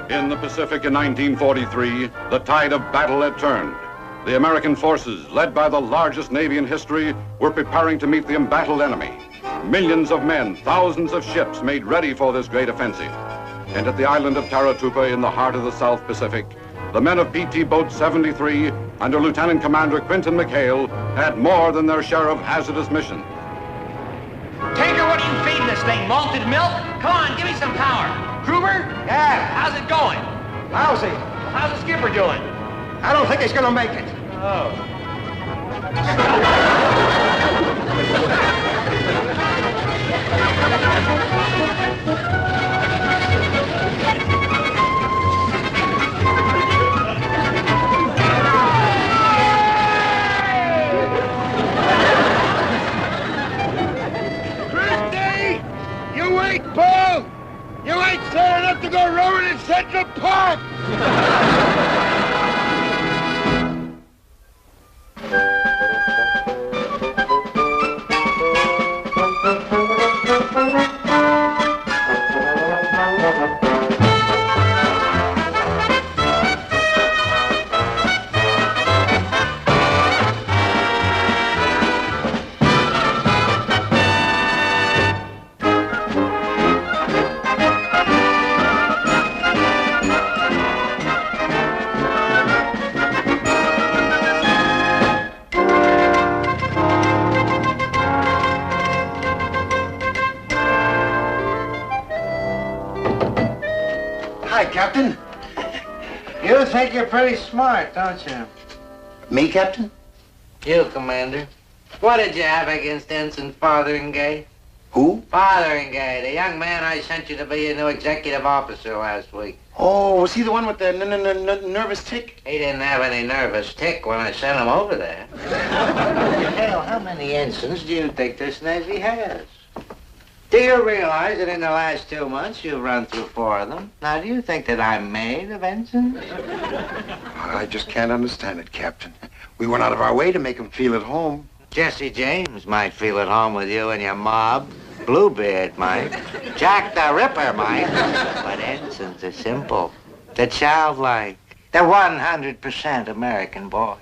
In the Pacific in 1943, the tide of battle had turned. The American forces, led by the largest Navy in history, were preparing to meet the embattled enemy. Millions of men, thousands of ships made ready for this great offensive. And at the island of Taratupa in the heart of the South Pacific, the men of PT Boat 73, under Lieutenant Commander Quinton McHale, had more than their share of hazardous missions. Tanker, what are you feeding this thing? Malted milk? Come on, give me some power. Kruger? Yeah. How's it going? Lousy. How's the skipper doing? I don't think he's gonna make it. Oh. Christy! You wait, Paul! You ain't sad enough to go rowing in Central Park! Hi, Captain. You think you're pretty smart, don't you? Me, Captain? You, Commander. What did you have against Ensign Fotheringay? Who? Fotheringay, the young man I sent you to be your new executive officer last week. Oh, was he the one with the nervous tick? He didn't have any nervous tick when I sent him over there. Hell, how many ensigns do you think this Navy has? Do you realize that in the last 2 months you've run through 4 of them? Now, do you think that I'm made of ensigns? I just can't understand it, Captain. We went out of our way to make him feel at home. Jesse James might feel at home with you and your mob. Bluebeard might. Jack the Ripper might. But ensigns are simple. They're childlike. They're 100% American boys.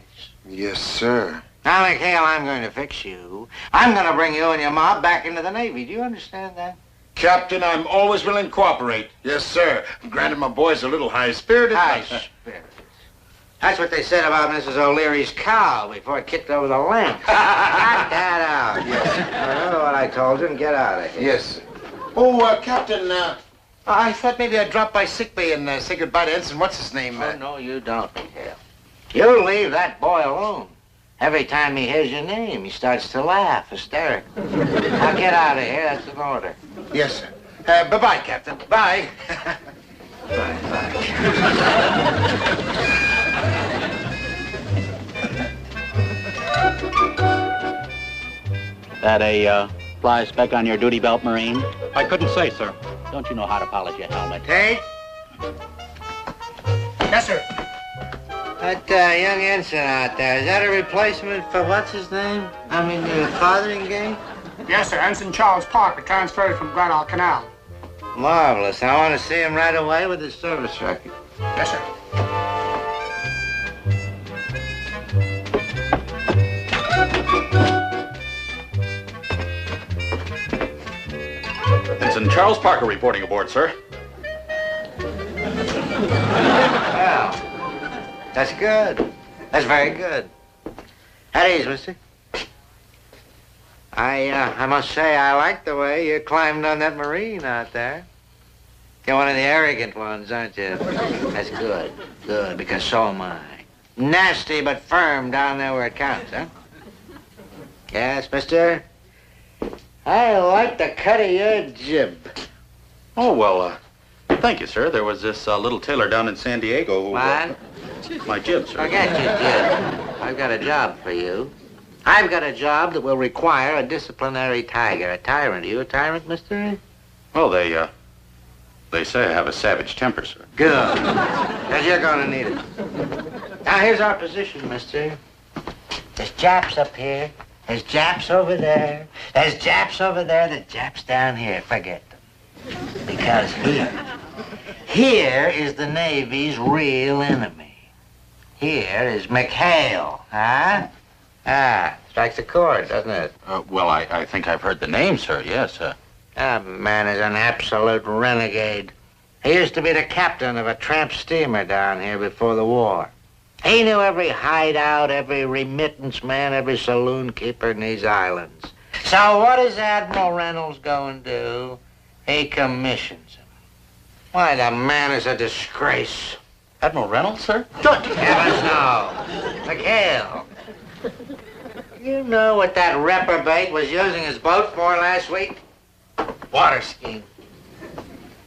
Yes, sir. Now, McHale, I'm going to fix you. I'm going to bring you and your mob back into the Navy. Do you understand that? Captain, I'm always willing to cooperate. Yes, sir. Granted, my boy's a little high-spirited. High-spirited. That's what they said about Mrs. O'Leary's cow before it kicked over the lamp. Cut that out. Yes. Remember what I told you and get out of here. Yes, sir. Oh, Captain, I thought maybe I'd drop by sick bay and say goodbye to Ensign. What's his name? Oh, no, you don't, McHale. You leave that boy alone. Every time he hears your name, he starts to laugh hysterically. Now get out of here. That's an order. Yes, sir. Bye-bye, Captain. Bye. Bye-bye. That a fly speck on your duty belt, Marine? I couldn't say, sir. Don't you know how to polish your helmet? Tate? Yes, sir. That young ensign out there, is that a replacement for what's his name? I mean, Fotheringay? Yes, sir. Ensign Charles Parker transferred from Guadalcanal. Marvelous. I want to see him right away with his service record. Yes, sir. Ensign Charles Parker reporting aboard, sir. Well, that's good. That's very good. At ease, mister. I must say I like the way you climbed on that Marine out there. You're one of the arrogant ones, aren't you? That's good. Good, because so am I. Nasty but firm down there where it counts, huh? Yes, mister? I like the cut of your jib. Oh, well, thank you, sir. There was this little tailor down in San Diego who... What? My jib, sir. Forget your jib. I've got a job for you. I've got a job that will require a disciplinary tiger, a tyrant. Are you a tyrant, mister? Well, they say I have a savage temper, sir. Good. Because you're going to need it. Now, here's our position, mister. There's Japs up here. There's Japs over there. There's Japs over there. There's Japs down here. Forget them. Because Here is the Navy's real enemy. Here is McHale, huh? Ah, strikes a chord, doesn't it? Well, I think I've heard the name, sir, yes. That man is an absolute renegade. He used to be the captain of a tramp steamer down here before the war. He knew every hideout, every remittance man, every saloon keeper in these islands. So what does Admiral Reynolds go and do? He commissions him. Why, the man is a disgrace. Admiral Reynolds, sir? Good heavens, no. McHale. You know what that reprobate was using his boat for last week? Water skiing.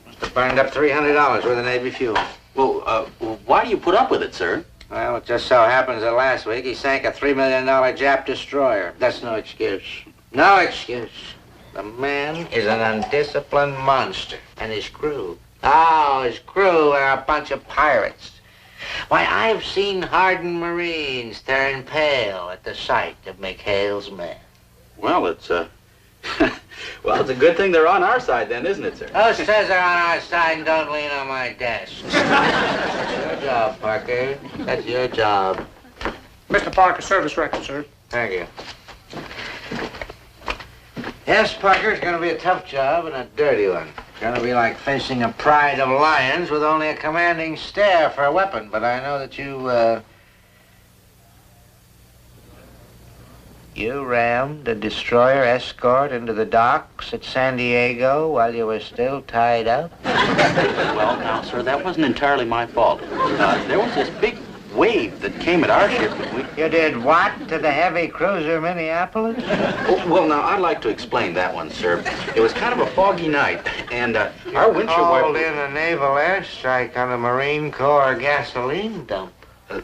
Must have burned up $300 worth of Navy fuel. Well, why do you put up with it, sir? Well, it just so happens that last week he sank a $3 million Jap destroyer. That's no excuse. No excuse. The man is an undisciplined monster. And his crew. Oh, his crew are a bunch of pirates. Why, I've seen hardened Marines turn pale at the sight of McHale's men. Well, it's a good thing they're on our side then, isn't it, sir? Who says they're on our side and don't lean on my desk? That's your job, Parker. That's your job. Mr. Parker, service record, sir. Thank you. Yes, Parker, it's going to be a tough job and a dirty one. It's going to be like facing a pride of lions with only a commanding stare for a weapon. But I know that you rammed a destroyer escort into the docks at San Diego while you were still tied up? Well, now, sir, that wasn't entirely my fault. There was this big wave that came at our ship, and You did what to the heavy cruiser Minneapolis? Well, now, I'd like to explain that one, sir. It was kind of a foggy night, and our windshield Called wiper... in a naval airstrike on a Marine Corps gasoline dump.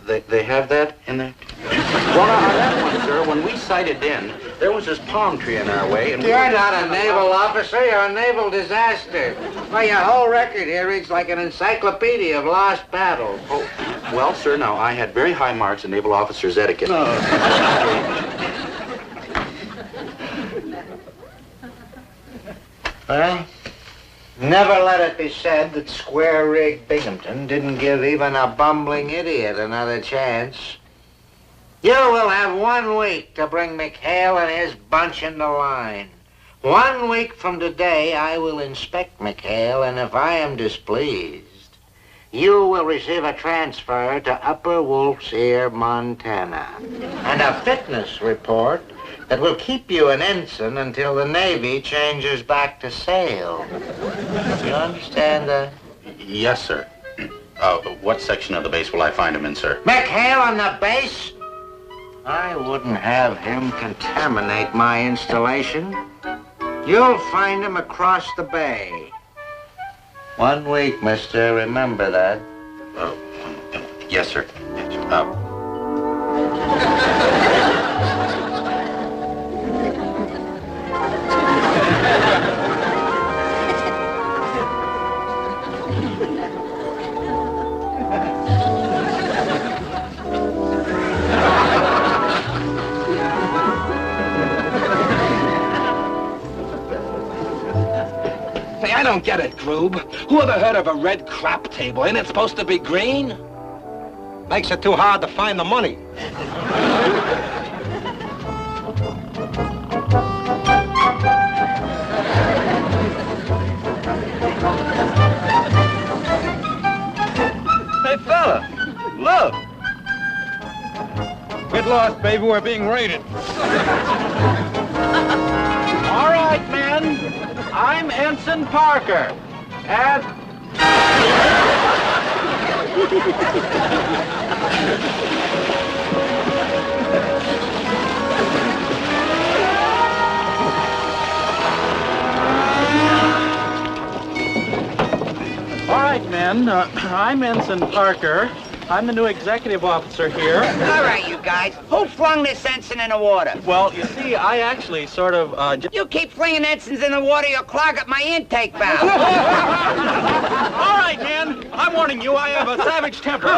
They have that in there? Well, now, on that one, sir, when we sighted in, there was this palm tree in our way, and... You're not a naval officer, you're a naval disaster. Why, your whole record here reads like an encyclopedia of lost battles. Oh, well, sir, now, I had very high marks in naval officer's etiquette. Well, never let it be said that square-rigged Binghamton didn't give even a bumbling idiot another chance. You will have 1 week to bring McHale and his bunch into line. 1 week from today, I will inspect McHale, and if I am displeased, you will receive a transfer to Upper Wolf's Ear, Montana, and a fitness report that will keep you an ensign until the Navy changes back to sail. You understand that? Yes, sir. What section of the base will I find him in, sir? McHale on the base? I wouldn't have him contaminate my installation. You'll find him across the bay. 1 week, mister. Remember that. Yes, sir. Say, I don't get it, Groob. Who ever heard of a red crap table? Ain't it supposed to be green? Makes it too hard to find the money. Hey, fella, look. Get lost, baby. We're being raided. All right, men. I'm Ensign Parker. And... All right, men. I'm Ensign Parker. I'm the new executive officer here. All right, you guys. Who flung this ensign in the water? Well, you see, I actually sort of, You keep flinging ensigns in the water, you'll clog up my intake valve. All right, man. I'm warning you, I have a savage temper.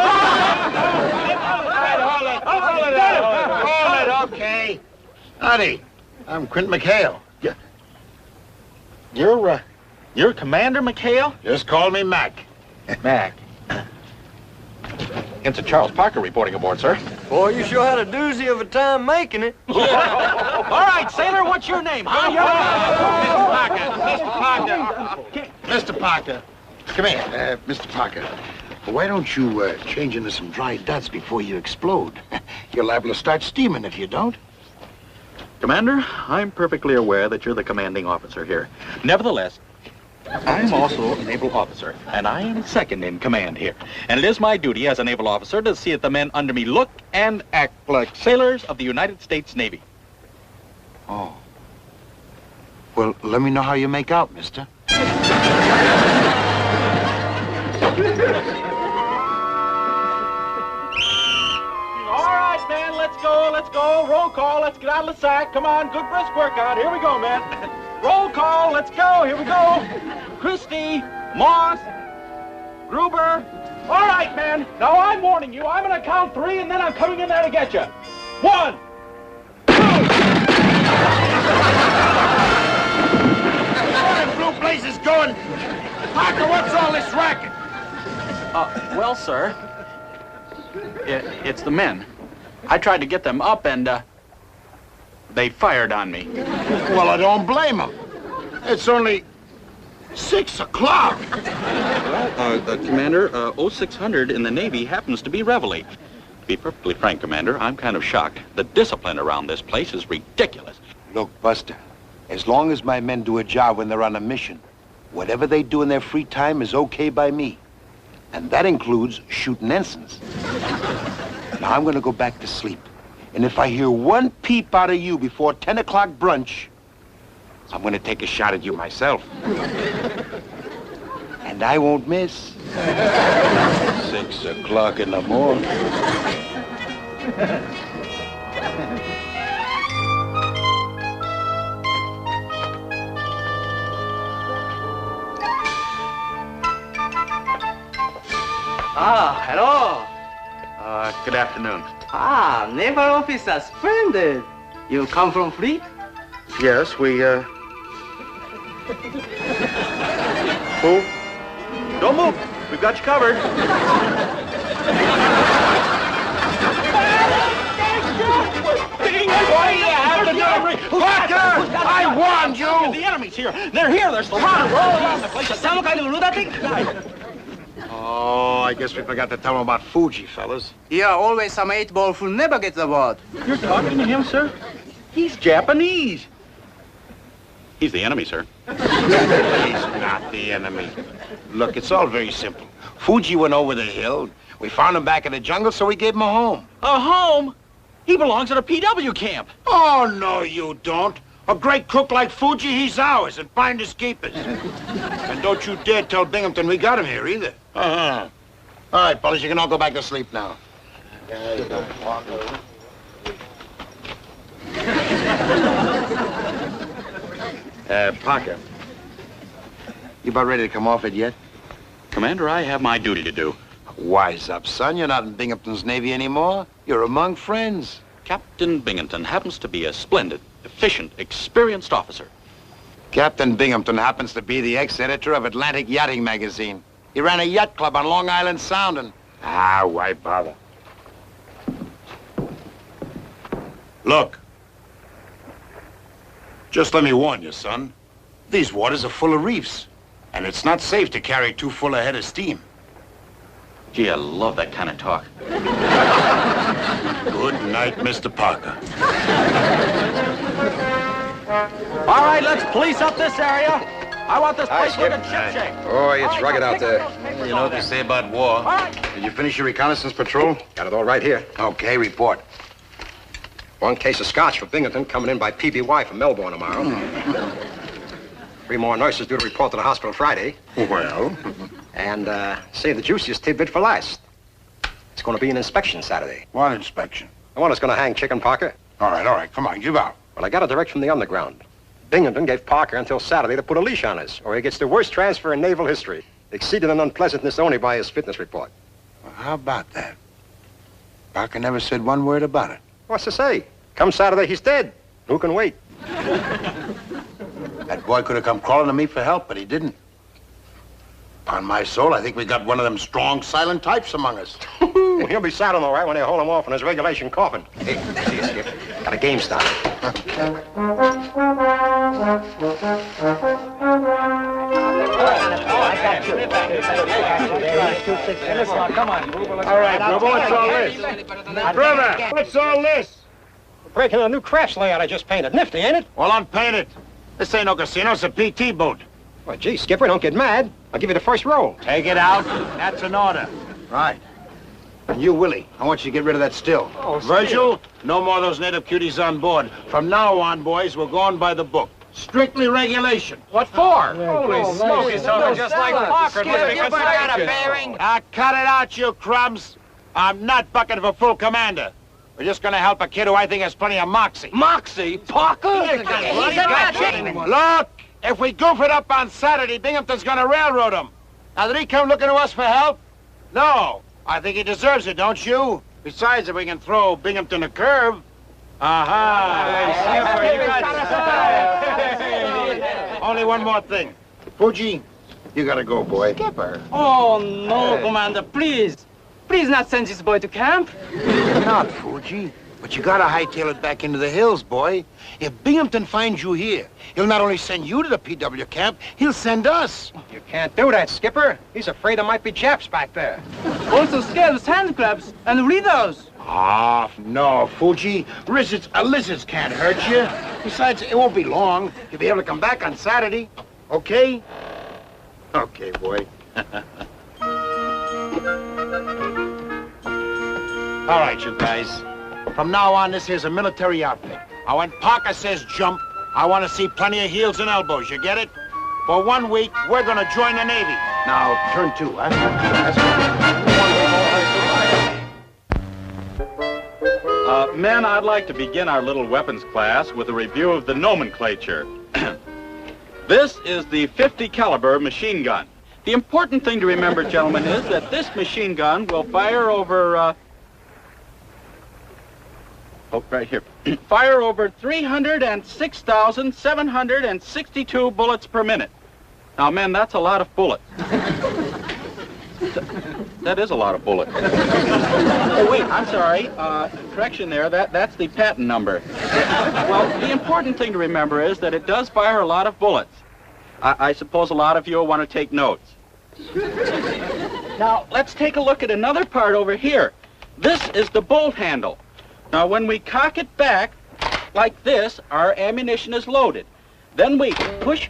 Hold it, okay. Howdy, I'm Quint McHale. You're Commander McHale? Just call me Mac. Mac. Ensign Charles Parker reporting aboard, sir. Boy, you sure had a doozy of a time making it. All right, sailor, what's your name? Mr. Parker. Come here, Mr. Parker. Why don't you change into some dry duds before you explode? You're liable to start steaming if you don't. Commander, I'm perfectly aware that you're the commanding officer here. Nevertheless, I'm also a naval officer, and I am second in command here. And it is my duty as a naval officer to see that the men under me look and act like sailors of the United States Navy. Oh. Well, let me know how you make out, mister. All right, man, let's go, let's go. Roll call, let's get out of the sack. Come on, good brisk workout. Here we go, man. Roll call, let's go, here we go. Christie, Moss, Gruber. All right, man, now I'm warning you. I'm gonna count 3, and then I'm coming in there to get you. 1, 2. Where the blue place is going? Parker, what's all this racket? Well, sir, it's the men. I tried to get them up, and they fired on me. Well, I don't blame them. It's only 6 o'clock. Well, Commander, 0600 in the Navy happens to be Reveille. To be perfectly frank, Commander, I'm kind of shocked. The discipline around this place is ridiculous. Look, Buster, as long as my men do a job when they're on a mission, whatever they do in their free time is okay by me. And that includes shooting ensigns. Now I'm gonna go back to sleep. And if I hear one peep out of you before 10 o'clock brunch, I'm gonna take a shot at you myself. And I won't miss. 6 o'clock in the morning. Hello. Good afternoon. Naval officer, splendid. You come from fleet? Yes, we, Move. Don't move. We've got you covered. Parker! I warned you! The enemy's here. They're here. They're surrounded. We're all around the place. Some kind of lunatic? Oh, I guess we forgot to tell them about Fuji, fellas. Yeah, always some 8-ball who never gets aboard. You're talking to him, sir? He's Japanese. He's the enemy, sir. He's not the enemy. Look, it's all very simple. Fuji went over the hill. We found him back in the jungle, so we gave him a home. A home? He belongs at a PW camp. Oh, no, you don't. A great cook like Fuji, he's ours, and finders keepers. And don't you dare tell Binghamton we got him here, either. Uh-huh. All right, fellas, you can all go back to sleep now. Parker. You about ready to come off it yet? Commander, I have my duty to do. Wise up, son. You're not in Binghamton's Navy anymore. You're among friends. Captain Binghamton happens to be a splendid, efficient, experienced officer. Captain Binghamton happens to be the ex-editor of Atlantic Yachting Magazine. He ran a yacht club on Long Island Sound and... why bother? Look. Just let me warn you, son. These waters are full of reefs. And it's not safe to carry too full a head of steam. Gee, I love that kind of talk. Good night, Mr. Parker. All right, let's police up this area. I want this place looking shipshape. Boy, it's rugged out there. You know what they say about war. All right. Did you finish your reconnaissance patrol? Got it all right here. Okay, report. One case of scotch for Binghamton coming in by PBY from Melbourne tomorrow. 3 more nurses due to report to the hospital Friday. Well? And save the juiciest tidbit for last. It's going to be an inspection Saturday. What inspection? The one that's going to hang Chicken Parker. All right, come on, give out. Well, I got it direct from the underground. Binghamton gave Parker until Saturday to put a leash on us, or he gets the worst transfer in naval history, exceeded in unpleasantness only by his fitness report. Well, how about that? Parker never said one word about it. What's to say? Come Saturday, he's dead. Who can wait? That boy could have come crawling to me for help, but he didn't. On my soul, I think we got one of them strong, silent types among us. He'll be silent all right when they haul him off in his regulation coffin. Hey, see you, Skip. Got a game started. All right, Rubo, what's all this? Brother, what's all this? Breaking a new crafts layout I just painted. Nifty, ain't it? Well, unpaint it. This ain't no casino, it's a PT boat. Well, gee, Skipper, don't get mad. I'll give you the first roll. Take it out. That's an order. Right. And you, Willie, I want you to get rid of that still. Oh, Virgil, no more of those native cuties on board. From now on, boys, we're going by the book. Strictly regulation. What for? Holy smoke, he's talking just like Parker. Skip, you got a bearing. Cut it out, you crumbs. I'm not bucking for full commander. We're just gonna help a kid who I think has plenty of moxie. Moxie? Parker? Look, if we goof it up on Saturday, Binghamton's gonna railroad him. Now, did he come looking to us for help? No. I think he deserves it, don't you? Besides, if we can throw Binghamton a curve. Only one more thing. Fuji, you gotta go, boy. Skipper. Oh, no, Commander, please. Please not send this boy to camp. Not, Fuji. But you gotta hightail it back into the hills, boy. If Binghamton finds you here, he'll not only send you to the PW camp, he'll send us. You can't do that, Skipper. He's afraid there might be Japs back there. Also scales, handclaps, and riddles. Ah, no, Fuji. Lizards can't hurt you. Besides, it won't be long. You'll be able to come back on Saturday. Okay? Okay, boy. All right, you guys. From now on, this here's a military outfit. Now, when Parker says jump, I want to see plenty of heels and elbows. You get it? For 1 week, we're going to join the Navy. Now, turn two, huh? Men, I'd like to begin our little weapons class with a review of the nomenclature. This is the .50 caliber machine gun. The important thing to remember, gentlemen, is that this machine gun will fire over, right here. Fire over 306,762 bullets per minute. Now, men, that's a lot of bullets. That is a lot of bullets. Oh, wait, I'm sorry. Correction there. That's the patent number. Well, the important thing to remember is that it does fire a lot of bullets. I suppose a lot of you will want to take notes. Now, let's take a look at another part over here. This is the bolt handle. Now, when we cock it back like this, our ammunition is loaded. Then we push...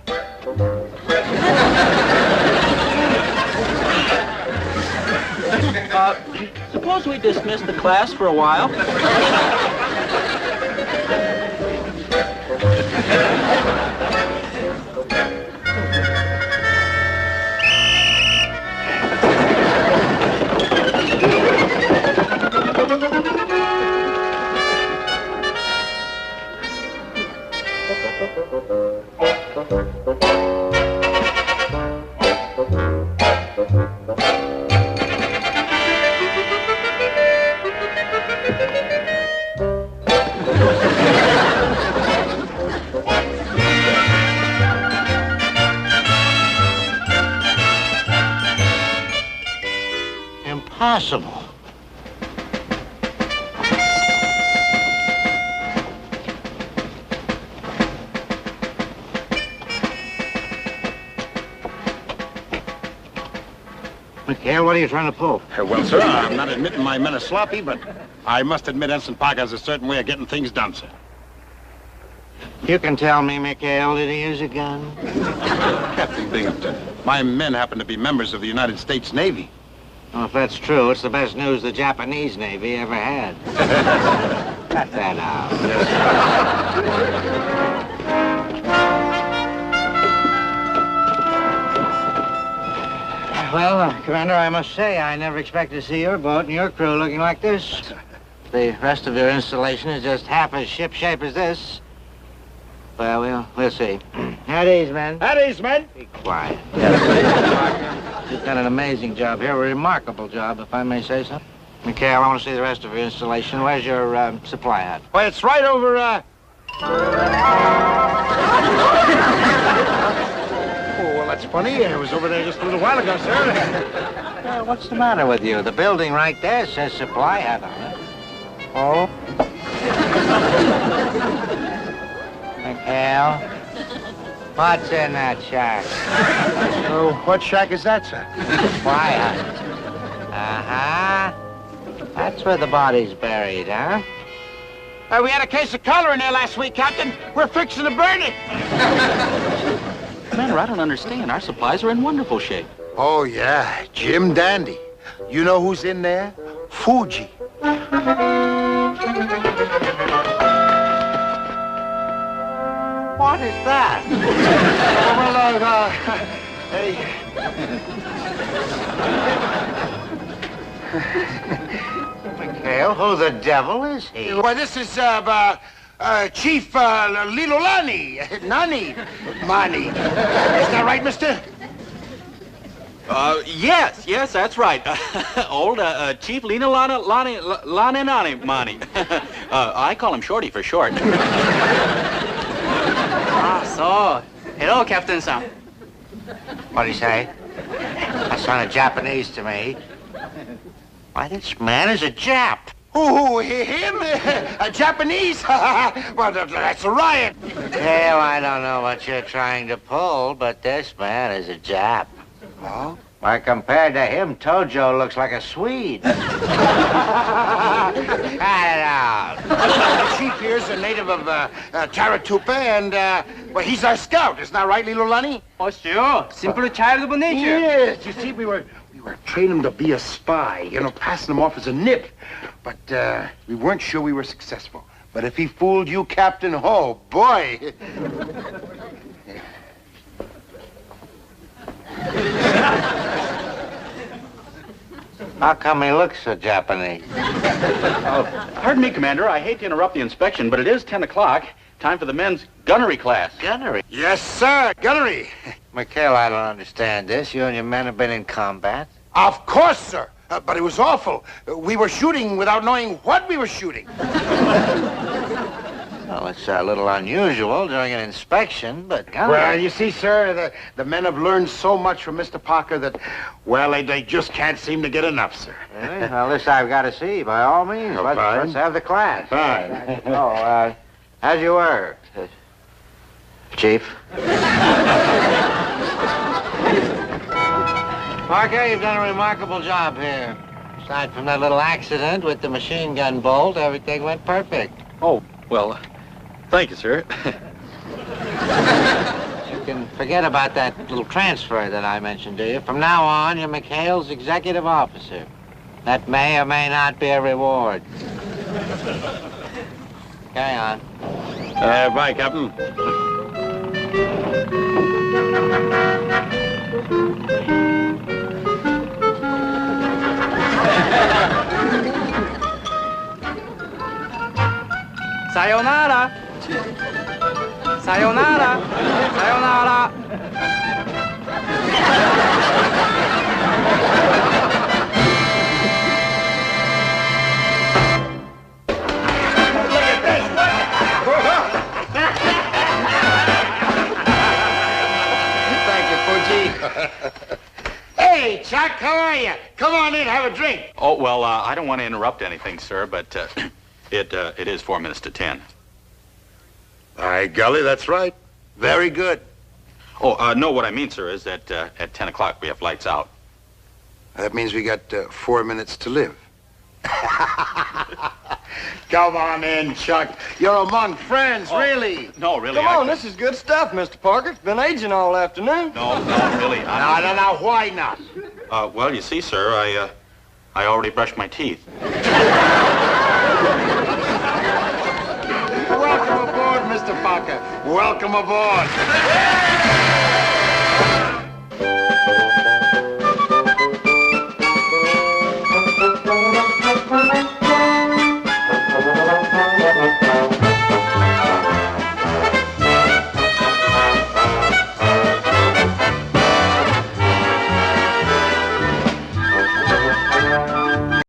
suppose we dismiss the class for a while. Impossible. McHale, what are you trying to pull? Well, sir, I'm not admitting my men are sloppy, but I must admit Ensign Parker has a certain way of getting things done, sir. You can tell me, McHale, did he use a gun? Captain Binghamton, my men happen to be members of the United States Navy. Well, if that's true, it's the best news the Japanese Navy ever had. Cut that out. Well, Commander, I must say, I never expected to see your boat and your crew looking like this. The rest of your installation is just half as shipshape as this. Well, we'll see. At ease, men. At ease, men. Be quiet. You've done an amazing job here, a remarkable job, if I may say so. McHale, I want to see the rest of your installation. Where's your supply hat? Well, it's right over, Oh, well, that's funny. I was over there just a little while ago, sir. What's the matter with you? The building right there says supply hat on it. Oh? McHale? What's in that shack? Oh, what shack is that, sir? Supply hut. Uh-huh. That's where the body's buried, huh? We had a case of cholera in there last week, Captain. We're fixing to burn it. Commander, I don't understand. Our supplies are in wonderful shape. Oh, yeah, Jim Dandy. You know who's in there? Fuji. What is that? McHale, who the devil is he? Why, this is, Chief, Lilolani. Nani. Mani. Is that right, mister? Yes, that's right. Old Chief Lina Lani Mani. I call him Shorty for short. So, hello, Captain Sam. What do you say? That sounded Japanese to me. Why, this man is a Jap. Who, him? A Japanese? Well, that's a riot. Hell, I don't know what you're trying to pull, but this man is a Jap. Oh? Why, compared to him, Tojo looks like a Swede. Cut it out. The chief here's a native of Taratupa, and, well, he's our scout. Isn't that right, Lilolani? Oh, sure. Simple child of nature. Yes, you see, we were training him to be a spy, you know, passing him off as a nip. But we weren't sure we were successful. But if he fooled you, Captain, oh, boy. How come he looks so Japanese? Pardon me, Commander. I hate to interrupt the inspection, but it is 10 o'clock. Time for the men's gunnery class. Gunnery? Yes, sir, gunnery. McHale, I don't understand this. You and your men have been in combat? Of course, sir. But it was awful. We were shooting without knowing what we were shooting. Well, it's a little unusual during an inspection, but gunnery... Well, you see, sir, the men have learned so much from Mr. Parker that, well, they just can't seem to get enough, sir. Really? Well, this I've got to see, by all means. Let's have the class. Fine. How'd you work, Chief? Parker, you've done a remarkable job here. Aside from that little accident with the machine gun bolt, everything went perfect. Oh, well, thank you, sir. You can forget about that little transfer that I mentioned to you. From now on, you're McHale's executive officer. That may or may not be a reward. Carry on. Bye, Captain. Sayonara. Sayonara. Sayonara. Hey, Chuck, how are you? Come on in, have a drink. Oh, well, I don't want to interrupt anything, sir, but it is 4 minutes to 10. By golly, that's right. Very good. Oh, no, what I mean, sir, is that at 10 o'clock we have lights out. That means we got 4 minutes to live. Come on in, Chuck. You're among friends, really. No, really. Come on, this is good stuff, Mr. Parker. It's been aging all afternoon. No, really. No, why not? Well, you see, sir, I already brushed my teeth. Welcome aboard, Mr. Parker. Welcome aboard.